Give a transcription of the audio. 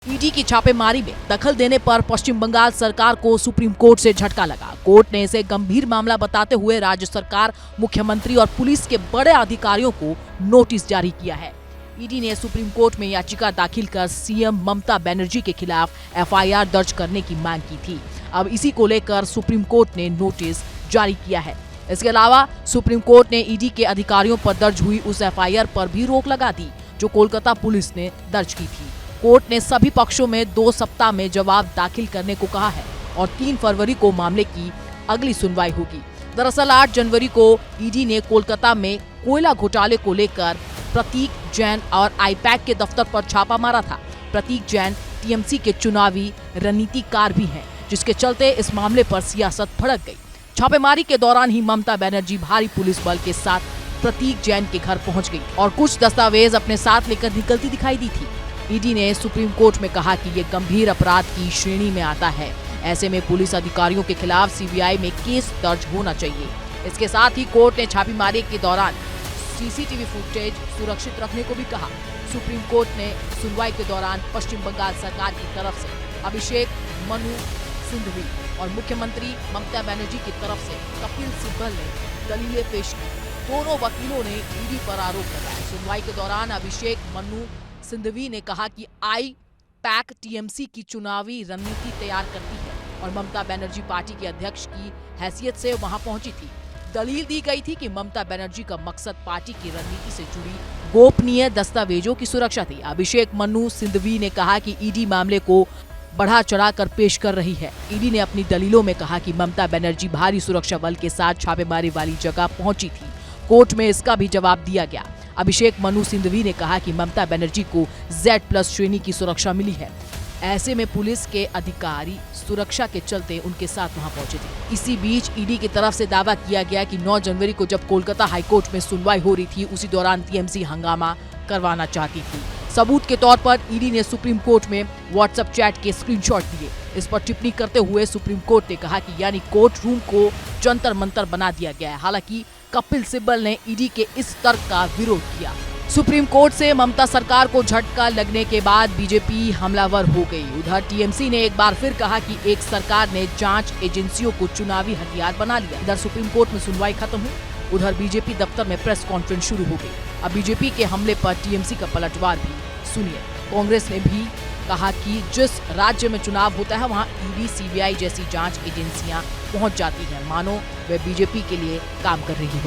ED की छापेमारी में दखल देने पर पश्चिम बंगाल सरकार को सुप्रीम कोर्ट से झटका लगा। कोर्ट ने इसे गंभीर मामला बताते हुए राज्य सरकार, मुख्यमंत्री और पुलिस के बड़े अधिकारियों को नोटिस जारी किया है। ईडी ने सुप्रीम कोर्ट में याचिका दाखिल कर सीएम ममता बनर्जी के खिलाफ एफआईआर दर्ज करने की मांग की थी। अब इसी को लेकर सुप्रीम कोर्ट ने नोटिस जारी किया है। इसके अलावा सुप्रीम कोर्ट ने ईडी के अधिकारियों पर दर्ज हुई उस एफआईआर पर भी रोक लगा दी जो कोलकाता पुलिस ने दर्ज की थी। कोर्ट ने सभी पक्षों में 2 सप्ताह में जवाब दाखिल करने को कहा है और 3 फरवरी को मामले की अगली सुनवाई होगी। दरअसल 8 जनवरी को ईडी ने कोलकाता में कोयला घोटाले को लेकर प्रतीक जैन और आईपैक के दफ्तर पर छापा मारा था। प्रतीक जैन टीएमसी के चुनावी रणनीतिकार भी हैं, जिसके चलते इस मामले पर सियासत भड़क गई। छापेमारी के दौरान ही ममता बनर्जी भारी पुलिस बल के साथ प्रतीक जैन के घर पहुंच गई और कुछ दस्तावेज अपने साथ लेकर निकलती दिखाई दी थी। ईडी ने सुप्रीम कोर्ट में कहा कि ये गंभीर अपराध की श्रेणी में आता है। ऐसे में पुलिस अधिकारियों के खिलाफ सीबीआई में केस दर्ज होना चाहिए। इसके साथ ही कोर्ट ने छापेमारी के दौरान सीसीटीवी फुटेज सुरक्षित रखने को भी कहा। सुप्रीम कोर्ट ने सुनवाई के दौरान पश्चिम बंगाल सरकार की तरफ से अभिषेक मनु सिंघवी और मुख्यमंत्री ममता बनर्जी की तरफ से कपिल सिब्बल ने दलीलें पेश की। दोनों वकीलों ने ईडी पर आरोप लगाया। सुनवाई के दौरान अभिषेक मनु सिंघवी ने कहा कि आईपैक टीएमसी की चुनावी रणनीति तैयार करती है और ममता बनर्जी पार्टी के अध्यक्ष की हैसियत से वहां पहुंची थी। दलील दी गई थी कि ममता बनर्जी का मकसद पार्टी की रणनीति से जुड़ी गोपनीय दस्तावेजों की सुरक्षा थी। अभिषेक मनु सिंघवी ने कहा कि ईडी मामले को बढ़ा चढ़ाकर पेश कर रही है। ईडी ने अपनी दलीलों में कहा कि ममता बनर्जी भारी सुरक्षा बल के साथ छापेमारी वाली जगह पहुंची थी। कोर्ट में इसका भी जवाब दिया गया। अभिषेक मनु सिंघवी ने कहा कि ममता बनर्जी को Z+ श्रेणी की सुरक्षा मिली है। ऐसे में पुलिस के अधिकारी सुरक्षा के चलते उनके साथ वहां पहुंचे थे। इसी बीच ईडी की तरफ से दावा किया गया कि 9 जनवरी को जब कोलकाता हाईकोर्ट में सुनवाई हो रही थी, उसी दौरान टीएमसी हंगामा करवाना चाहती थी। सबूत के तौर पर ईडी ने सुप्रीम कोर्ट में व्हाट्सएप चैट के स्क्रीनशॉट दिए। इस पर टिप्पणी करते हुए सुप्रीम कोर्ट ने कहा कि यानी कोर्ट रूम को जंतर मंतर बना दिया गया है। हालांकि कपिल सिब्बल ने ईडी के इस तर्क का विरोध किया। सुप्रीम कोर्ट से ममता सरकार को झटका लगने के बाद बीजेपी हमलावर हो गई। उधर टीएमसी ने एक बार फिर कहा कि एक सरकार ने जांच एजेंसियों को चुनावी हथियार बना लिया। इधर सुप्रीम कोर्ट में सुनवाई खत्म हुई, उधर बीजेपी दफ्तर में प्रेस कॉन्फ्रेंस शुरू हो गई। अब बीजेपी के हमले पर टीएमसी का पलटवार भी सुनिए। कांग्रेस ने भी कहा कि जिस राज्य में चुनाव होता है वहां ईडी, सीबीआई जैसी जांच एजेंसियां पहुंच जाती हैं, मानो वे बीजेपी के लिए काम कर रही है।